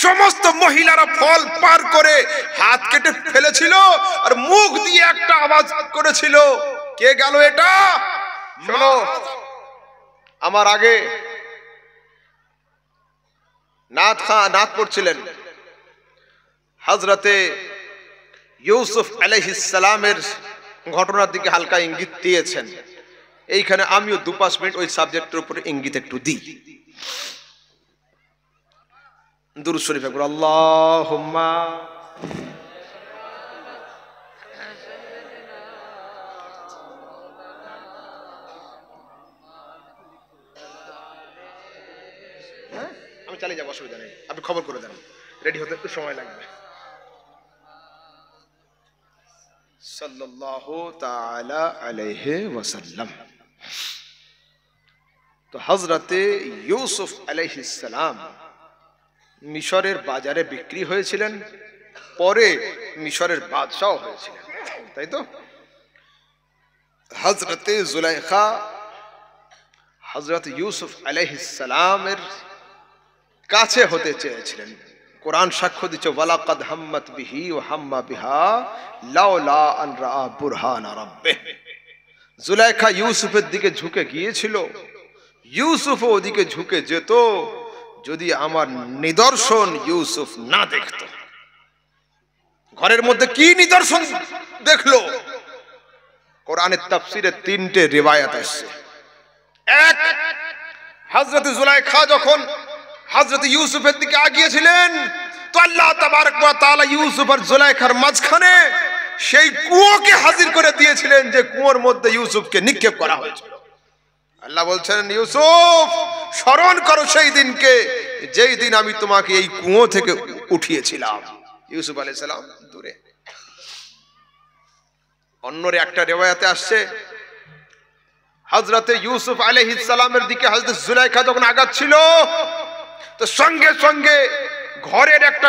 সমস্ত মহিলারা ফল পার করে হাত কেটে ফেলেছিল আর মুখ দিয়ে একটা আওয়াজ করেছিল, কে গেল এটা? শোনো, আমার আগে নাত পড়ছিলেন, হযরতে ইউসুফ আলাইহিস সালামের ঘটনার দিকে হালকা ইঙ্গিত দিয়েছেন। এইখানে আমিও 2-5 মিনিট ওই সাবজেক্টের উপরে ইঙ্গিত একটু দিই। দুরূদ শরীফ পড়ো, আল্লাহুম্মা আমি চালিয়ে যাবো, অসুবিধা নেই, আপনি খবর করে দেন, রেডি হতে একটু সময় লাগবে। সাল্লাল্লাহু তাআলা আলাইহি ওয়াসাল্লাম। তো হযরতে ইউসুফ আলাইহিস সালাম মিশরের বাজারে বিক্রি হয়েছিলেন, পরে মিশরের বাদশাহ হয়েছিলেন, তাই তো? হযরতে জুলাইখা হযরত ইউসুফ আলাইহিস সালামের কাছে হতে চেয়েছিলেন। কোরআন সাক্ষ্য দিচ্ছে, ওয়ালাকাদ হাম্মাত বিহি ওয়া হাম্মা বিহা লাউলা আন রাআ বুরহান রাব্বিহ। জুলাইখা ইউসুফের দিকে ঝুঁকে গিয়েছিল, ইউসুফও ওদিকে ঝুঁকে যেত যদি আমার নিদর্শন ইউসুফ না দেখত। ঘরের মধ্যে কি নিদর্শন দেখলো? কোরআনের তাফসীরে 3টে রিওয়ায়াত আসছে। এক, হযরত জুলাইখা যখন হযরত ইউসুফের দিকে আগিয়েছিলেন তো আল্লাহ তাবারক ওয়া তাআলা ইউসুফ আর জুলাইখার মাঝখানে সেই কুয়োকে হাজির করে দিয়েছিলেন যে কুয়োর মধ্যে ইউসুফকে নিক্ষেপ করা হয়েছিল। আল্লাহ বলছেন, ইউসুফ স্মরণ করো সেই দিনকে যেই দিন আমি তোমাকে এই কুয়ো থেকে উঠিয়েছিলাম। ইউসুফ আলাইহিস সালাম দূরে। অন্যর একটা রিওয়ায়াতে আসছে, হযরতে ইউসুফ আলাইহিস সালামের দিকে হযরত জুলাইখা যখন আগাচ্ছিল তো সঙ্গে সঙ্গে ঘরের একটা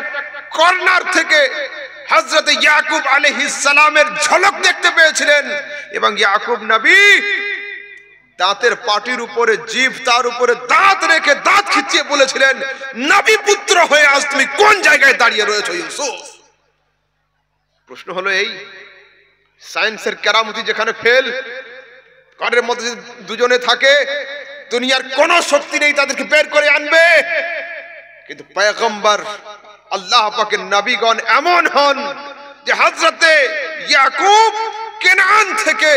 কর্নার থেকে হযরত ইয়াকুব আলাইহিস সালামের ঝলক দেখতে পেয়েছিলেন এবং ইয়াকুব নবী দাঁতের পাটির উপরে জিভ, তার উপরে দাঁত রেখে দাঁত খিচিয়ে বলেছিলেন, নবী পুত্র হয়ে আজ তুমি কোন জায়গায় দাঁড়িয়ে রয়েছো ইউসুফ? প্রশ্ন হলো এই, সায়েন্সের কেরামতি যেখানে ফেল, ঘরের মধ্যে দুজনে থাকে, দুনিয়ার কোন শক্তি নেই তাদেরকে বের করে আনবে, কিন্তু পয়গম্বর আল্লাহ পাকের নবীগণ এমন হন যে হযরতে ইয়াকুব কেনান থেকে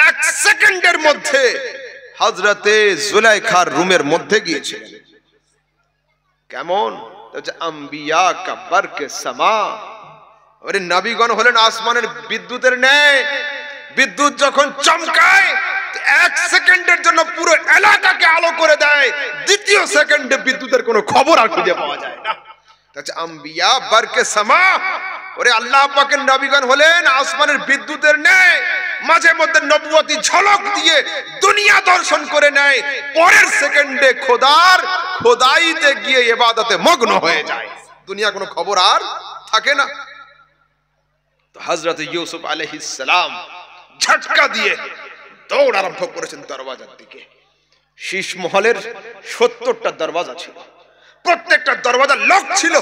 1 সেকেন্ডের মধ্যে হযরতে জুলাইখার রুমের মধ্যে গিয়েছিলেন। কেমন? আম্বিয়া কা বরকে সামা, আরে নবীগণ হলেন আসমানের বিদ্যুতের ন্যায়। বিদ্যুৎ যখন চমকায় 1 সেকেন্ডের জন্য পুরো এলাকাকে আলো করে দেয়, দ্বিতীয় সেকেন্ডে বিদ্যুতের কোনো খবর আর খুঁজে পাওয়া যায় না। আম্বিয়া বরকে সামা, ওরে আল্লাহ পাকের নবীগণ হলেন আসমানের বিদ্যুতের ন্যায়, মাঝে মধ্যে নবুয়তি ঝলক দিয়ে দুনিয়া দর্শন করে নেয়, পরের সেকেন্ডে খোদার খোদাইতে গিয়ে ইবাদতে মগ্ন হয়ে যায়, দুনিয়া কোনো খবর আর থাকে না। তো হযরত ইউসুফ আলাইহিস সালাম ঝটকা দিয়ে দৌড় আরম্ভ করেছেন দরওয়াজার দিকে। শীষ মহলের 70টা দরওয়াজা ছিল, প্রত্যেকটা দরওয়াজা লক ছিল,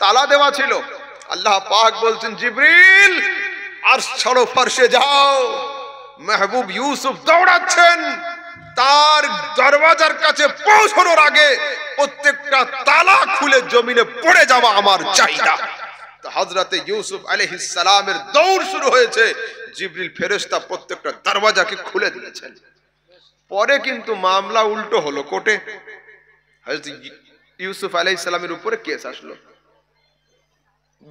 তালা দেওয়া ছিল। আল্লাহ পাক বলছেন, জিবরিল আরশ ছাড়ো, ফরশে যাও। মেহবুব ইউসুফ দৌড়াচ্ছেন, তার দরওয়াজার কাছে পৌঁছানোর আগে প্রত্যেকটা তালা খুলে জমিনে পড়ে যাওয়া আমার চাহিদা। তো হযরতে ইউসুফ আলাইহিস সালামের দৌড় শুরু হয়েছে, জিবরিল ফেরেশতা প্রত্যেকটা দরওয়াজাকে খুলে দিয়েছেন। পরে কিন্তু মামলা উল্টো হলো, কোর্টে হযরত ইউসুফ আলাইহিস সালামের উপরে কেস আসলো,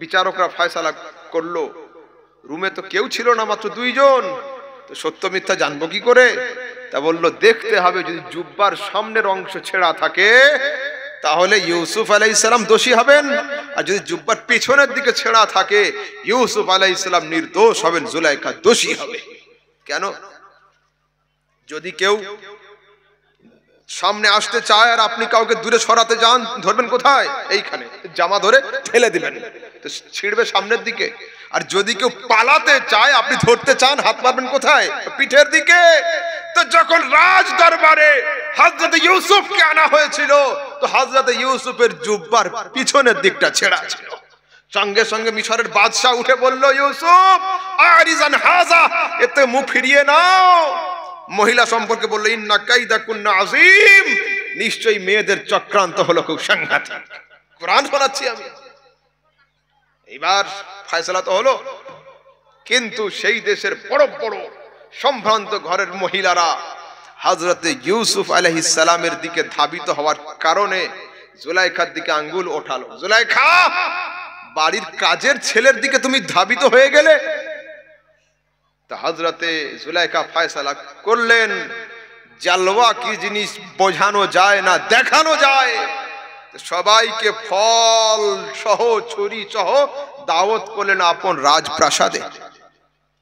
বিচারকরা ফয়সালা করলো, রুমে তো কেউ ছিল না, মাত্র 2 জন, তো সত্য মিথ্যা জানবো কি করে? তা বললো দেখতে হবে, যদি জুব্বার সামনের অংশ ছেঁড়া থাকে তাহলে ইউসুফ আলাইহিস সালাম দোষী হবেন, আর যদি জুব্বার পিছনের দিকে ছেঁড়া থাকে ইউসুফ আলাইহিস সালাম নির্দোষ হবেন, জুলাইখা দোষী হবে। কেন? যদি কেউ সামনে আসতে চায় আর আপনি কাউকে দূরে সরাতে যান, ধরবেন কোথায়? এইখানে জামা ধরে ঠেলে দিবেন, তো ছিড়বে সামনের দিকে। আর যদি কেউ পালাতে চায়, আপনি ধরতে চান, হাত মারবেন কোথায়? পিঠের দিকে। তো যখন রাজ দরবারে হযরত ইউসুফকে আনা হয়েছিল, তো হযরত ইউসুফের জুব্বার পিছনের দিকটা ছেঁড়া ছিল। সঙ্গে সঙ্গে মিশরের বাদশা উঠে বলল, ইউসুফ আরিজান হাজা, এতে মুখ ফিরিয়ে নাও। মহিলা সম্পর্কে বলল, ইন্না কাইদাকুন্না আযীম, নিশ্চয়ই মেয়েদের চক্রান্ত হলো খুব সাংঘাতিক। কোরআন শোনাচ্ছি আমি। এবার ফয়সালা তো হলো, কিন্তু সেই দেশের বড় বড় সম্ভ্রান্ত ঘরের মহিলারা হযরত ইউসুফ আলাইহিস সালামের দিকে ধাবিত হওয়ার কারণে জুলাইখার দিকে আঙ্গুল ওঠালো। জুলাইখা, বাড়ির কাজের ছেলের দিকে তুমি ধাবিত হয়ে গেলে। তা হযরতে জুলাইখা ফয়সালা করলেন, জালওয়া কি জিনিস বোঝানো যায় না, দেখানো যায়। সবাইকে ফল সহ ছুরি সহ দাওয়াত করলেন আপন রাজপ্রাসাদে,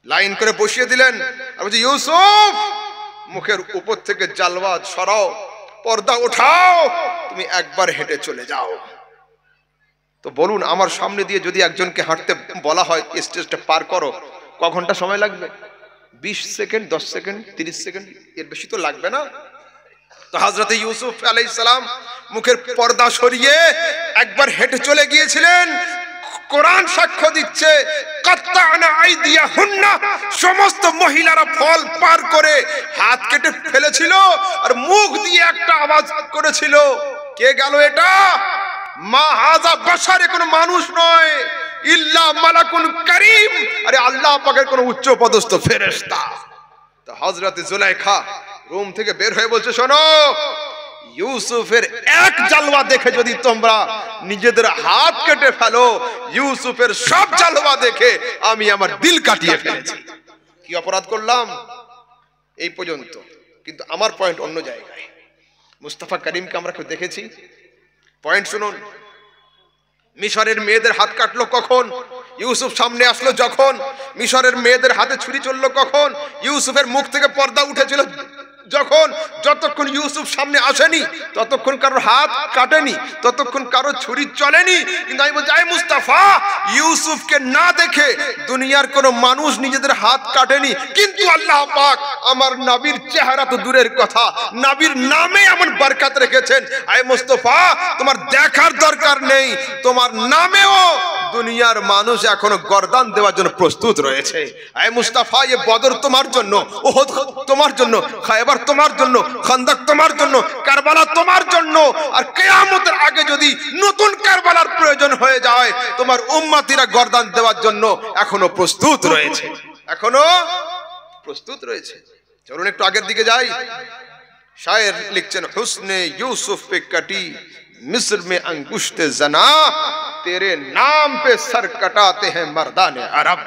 লাইন করে বসিয়ে দিলেন। আর বলছে, ইউসুফ, মুখের উপর থেকে জালওয়া সরাও, পর্দা ওঠাও, তুমি একবার হেঁটে চলে যাও। তো বলুন, আমার সামনে দিয়ে যদি একজনকে হাঁটতে বলা হয়, স্টেজটা পার করো, ক ঘন্টা সময় লাগবে? 20 সেকেন্ড, 10 সেকেন্ড, 30 সেকেন্ড, এর বেশি তো লাগবে না। তো হযরত ইউসুফ আলাইহিস সালাম মুখের পর্দা সরিয়ে একবার হেঁটে চলে গিয়েছিলেন। কোরআন সাক্ষ্য দিচ্ছে, কাত্তানা আইদিয়াহুন্না, সমস্ত মহিলারা ফল পার করে হাত কেটে ফেলেছিল আর মুখ দিয়ে একটা আওয়াজ করেছিল, কে গেল এটা? মা হাযা বাশারে, কোনো মানুষ নয়, ইল্লা মালাকুন কারীম, আরে আল্লাহ পাকের কোন উচ্চ পদস্থ ফেরেশতা। তো হযরত জুলাইখা রুম থেকে বের হয়ে বলছে, শোনো, ইউসুফের এক জালওয়া দেখে যদি তোমরা নিজেদের হাত কেটে ফেলো, ইউসুফের সব জালওয়া দেখে আমি আমার দিল কাটিয়ে ফেলেছি। কি অপরাধ করলাম? এই পর্যন্ত। কিন্তু আমার পয়েন্ট অন্য জায়গায়। মুস্তাফা করিমকে আমরা কেউ দেখেছি? পয়েন্ট শুনুন। মিশরের মেয়েদের হাত কাটলো কখন? ইউসুফ সামনে আসলো যখন। মিশরের মেয়েদের হাতে ছুরি চললো কখন? ইউসুফের মুখ থেকে পর্দা উঠেছিল যখন। যতক্ষণ ইউসুফ সামনে আসেনি ততক্ষণ কারোর হাত কাটেনি, ততক্ষণ কারো ছুরি চলেনি। কিন্তু আমি বলছি, আই মুস্তাফা, ইউসুফকে না দেখে দুনিয়ার কোনো মানুষ নিজেদের হাত কাটেনি, কিন্তু আল্লাহ পাক আমার নবীর চেহারা তো দূরের কথা, নবীর নামে এমন বরকত রেখেছেন। আই মুস্তাফা, তোমার দেখার দরকার নেই, তোমার নামেও দুনিয়ার মানুষ এখনো গর্দান দেওয়ার জন্য প্রস্তুত রয়েছে। আই মুস্তাফা, ये বদর তোমার জন্য, উহুদ তোমার জন্য, খায়বার তোমার জন্য, খান্দক তোমার জন্য, কারবালা তোমার জন্য। আর কিয়ামতের আগে যদি নতুন কারবালার প্রয়োজন হয়ে যায়, তোমার উম্মতিরা গর্দান দেওয়ার জন্য এখনো প্রস্তুত রয়েছে, এখনো প্রস্তুত রয়েছে। চলুন একটু আগের দিকে যাই। শায়ের লিখছেন, হুসনে ইউসুফ पे कटी मिस्र में अंगुश्त जना, तेरे नाम पे सर कटाते हैं मर्दाने अरब।